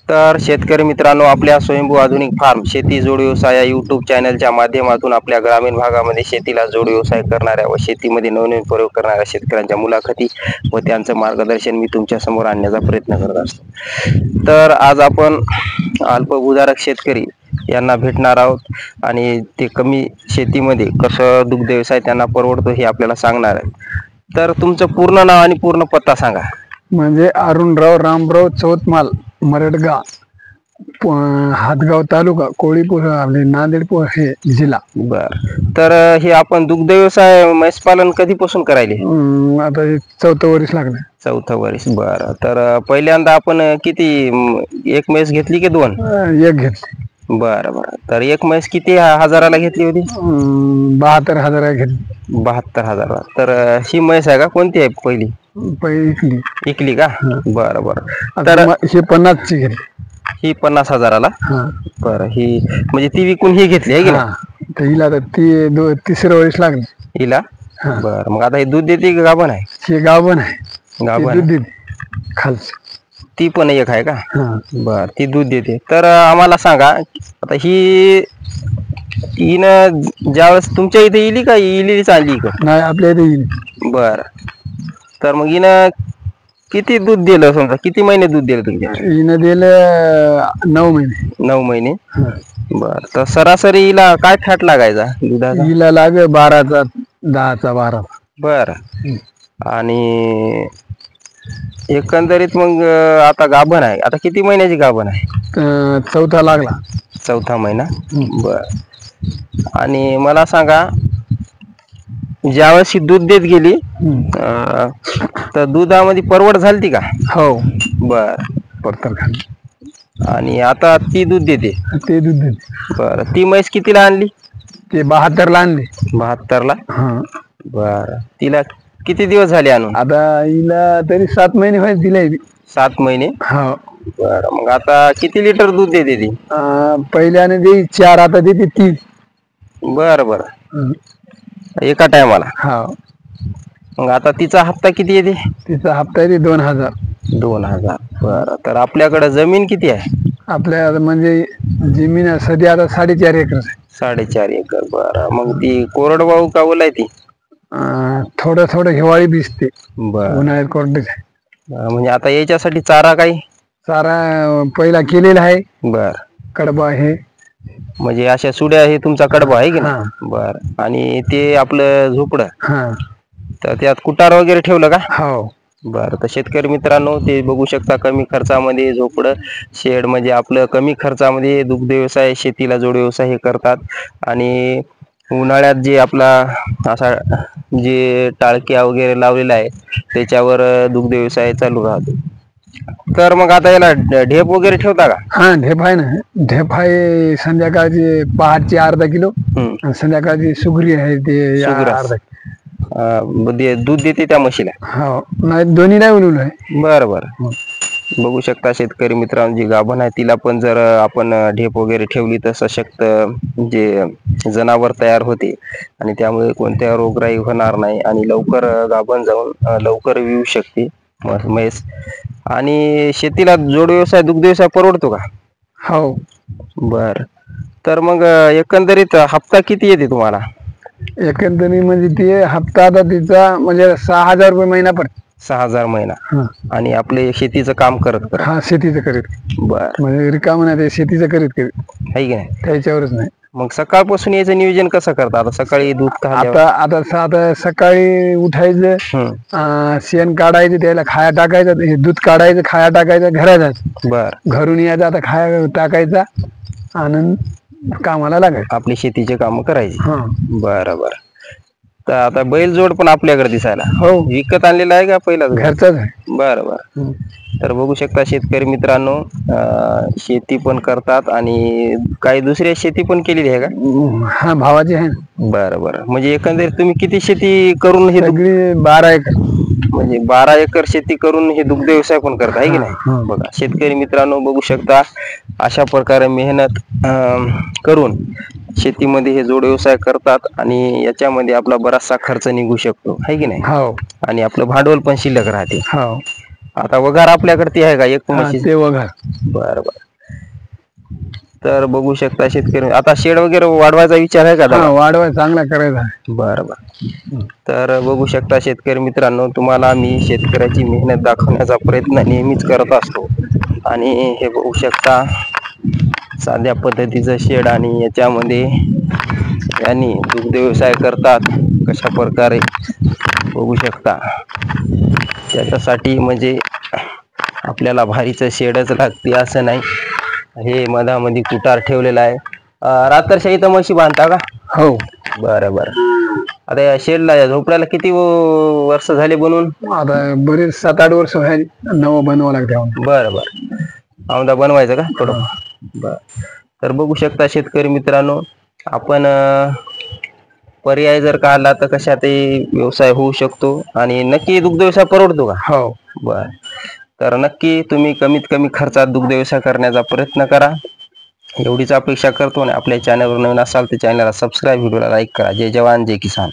तर शेतकरी मित्रांनो, आपल्या स्वयंभू आधुनिक फार्म शेती जोड व्यवसाय या यूट्यूब चॅनलच्या माध्यमातून आपल्या ग्रामीण भागामध्ये शेतीला जोड व्यवसाय करणाऱ्या व शेतीमध्ये नवनवीन प्रयोग करणाऱ्या शेतकऱ्यांच्या मुलाखती व त्यांचं मार्गदर्शन मी तुमच्या समोर आणण्याचा प्रयत्न करत असतो। तर आज आपण अल्पभूधारक शेतकरी यांना भेटणार आहोत आणि ते कमी शेतीमध्ये कसं दुग्ध व्यवसाय त्यांना परवडतो हे आपल्याला सांगणार आहे। तर तुमचं पूर्ण नाव आणि पूर्ण पत्ता सांगा। म्हणजे अरुणराव रामराव चौतमाल, मरडगा, हातगाव तालुका, कोळीपूर, नांदेड हे जिल्हा। बर, तर हे आपण दुग्ध व्यवसाय म्हैस पालन कधीपासून करायले? आता हे 4थं वर्ष लागलं। 4थं वर्ष। बरं, तर पहिल्यांदा आपण किती, एक म्हैस घेतली की दोन? एक घेतली। बरं बरं, तर एक म्हैस किती हजाराला घेतली होती? 72,000 घेतली। 72,000। तर ही म्हैस आहे का, कोणती आहे पहिली? इकली। इकली का? बरं बरं, तर ही 50 ची घेतली। ही 50,000ला? बरं, ही म्हणजे ती विकून ही घेतली आहे की नाही? तर हिला तर तिसरं वर्ष लागलं हिला। बरं, मग आता हे दूध देते का गाभण आहे? हे गाभण आहे। गाभण दूध देते खालच। ती पण एक आहे का? बर, ती दूध देते। तर आम्हाला सांगा, आता हिनं ज्यावेळेस तुमच्या इथे येईल का इलीच आणली का? नाही, आपल्या इथे येईल। बर, तर मग हिनं किती दूध दिलं, समजा किती महिने दूध दिलं तुमच्या? हिनं दिलं 9 महिने। 9 महिने। बर, तर सरासरी हिला काय फॅट लागायचा दुधाचा? हिला लागे 12चा 10चा 12। बर, आणि एकंदरीत मग आता गाभण आहे, आता किती महिन्याची गाभण आहे? 4था लागला। 4था महिना। बर, आणि मला सांगा, ज्यावेळेस ही दूध देत गेली तर दुधामध्ये परवड झाली का? हो। बर, आणि आता ती दूध देते? ते दूध देते। बर, ती म्हैस कितीला आणली? ते 72ला आणली। 72ला? बर, तिला किती दिवस झाले आणून? आता हिला तरी 7 महिने व्हायचे दिले। 7 महिने? हो। बर, मग आता किती लिटर दूध देते ती? पहिल्याने देई 4, आता देते 3। बर बर, एका टायमाला? हो। मग आता तिचा हप्ता किती येते? तिचा हप्ता येते 2,000। 2,000। बरं, तर आपल्याकडे जमीन किती आहे? आपल्या म्हणजे जमीन सध्या आता 4.5 एकर आहे। 4.5 एकर। बरं, मग ती कोरडवाहू का ओला आहे ती? थोडं थोडं हिवाळी दिसते, बरं, उन्हाळ्यात कोरडीच आहे। म्हणजे आता याच्यासाठी चारा काही? चारा पहिला केलेला आहे। बर, कडबा आहे, म्हणजे अशा सुड्या हे तुमचा कडबा आहे की नाही? बर, आणि ते आपलं झोपडं, तर त्यात कुटार वगैरे ठेवलं का? हो। बरं, तर शेतकरी मित्रांनो, ते बघू शकता कमी खर्चामध्ये झोपडं शेड, म्हणजे आपलं कमी खर्चामध्ये दुग्ध व्यवसाय शेतीला जोड व्यवसाय हे करतात। आणि उन्हाळ्यात जे आपला असा जे टाळक्या वगैरे लावलेला आहे त्याच्यावर दुग्ध व्यवसाय चालू राहतो। तर मग आता याला ढेप वगैरे ठेवता का? हा, ढेप आहे ना। ढेप आहे संध्याकाळची, पहाटची अर्धा किलो, संध्याकाळची सुगरी आहे ते अर्धा। दूध देते त्या म्हशीला? हो, नाही दोन्ही नाही उलवलं आहे। बरं बरं, बघू शकता शेतकरी मित्रांनो, जी गाभण आहे तिला पण जर आपण ढेप वगैरे ठेवली तर सशक्त जे जनावर तयार होते आणि त्यामुळे कोणत्या रोगराई होणार नाही आणि लवकर गाभण जाऊन लवकर विऊ शकते म्हैस। आणि शेतीला जोड व्यवसाय दुग्ध व्यवसाय परवडतो का? हो। बर, तर मग एकंदरीत हप्ता किती येते तुम्हाला? एकंदरीत म्हणजे ते हप्ता आता तिचा म्हणजे 6,000 रुपये महिना पडतो। 6,000 महिना। आणि आपले शेतीचं काम करत? हा, शेतीचं करीत। बर, म्हणजे रिकाम नाही, शेतीचं करीत आहे की नाही? त्याच्यावरच नाही। मग सकाळपासून याचं नियोजन कसं करता? आता सकाळी दूध आता सकाळी उठायचं, शेण काढायचं, त्याला खाया टाकायचं, हे दूध काढायचं, खाया टाकायचं, घरात जायचं। बर, घरून यायचं, आता खाया टाकायचा आणि कामाला लागायचं, आपली शेतीचे काम करायचे। बरं बरं, तर आता बैलजोड पण आपल्याकडे दिसायला? हो। विकत आणलेला आहे का पहिला? घरचाच आहे। बरं बरं, तर बघू शकता शेतकरी मित्रांनो, शेती पण करतात आणि काही दुसऱ्या शेती पण केलेली आहे का? हा, भावाची आहे। बरं बरं, म्हणजे एकंदरीत तुम्ही किती शेती करून हे? 12 एकर। म्हणजे 12 एकर शेती करून हे दुग्ध व्यवसाय पण करता आहे की नाही? बघा शेतकरी मित्रांनो, बघू शकता अशा प्रकारे मेहनत करून शेतीमध्ये हे जोड व्यवसाय करतात आणि याच्यामध्ये आपला बराचसा खर्च निघू शकतो, आहे की नाही? हो। आणि आपलं भांडवल पण शिल्लक राहते। हो। आता वघार आपल्याकडे ती आहे का एक म्हशी? ते वघार. बरं बरं. तर बघू शकता शेतकरी, आता शेड वगैरे वाढवायचा विचार आहे का? वाढवायचा, चांगला करायचा. बरं बरं. तर बघू शकता शेतकरी मित्रांनो, तुम्हाला मी शेतकऱ्याची मेहनत दाखवण्याचा प्रयत्न नेहमीच करत असतो. आणि हे बघू शकता साध्या पद्धतीचं शेड, आणि याच्यामध्ये यांनी दुग्ध व्यवसाय करतात कशा प्रकारे बघू शकता. त्याच्यासाठी म्हणजे आपल्याला भारीचं शेडच लागते असं नाही. हे मधामध्ये कुटार ठेवलेला आहे. रात्रशाही तर म्हशी बांधता का? हो. बरं बरं. आता या शेडला झोपड्याला किती वर्ष झाले बनवून? आता बरेच 7-8 वर्ष व्हायली. नवं बनवावं लागते. बरं बरं. औंधा बनवायचं का थोडं? बरं. तर बघू शकता शेतकरी मित्रांनो, आपण पर्याय जर काढला तर कशातही व्यवसाय होऊ शकतो. आणि नक्की दुग्ध व्यवसाय परवडतो का? हो. बरं. तर नक्की तुम्ही कमीत कमी खर्चात दुग्ध व्यवसाय करण्याचा प्रयत्न करा, एवढीच अपेक्षा करतो. आणि आपल्या चॅनलवर नवीन असाल तर चॅनलला सबस्क्राईब, व्हिडिओला लाईक करा. जय जवान जय किसान.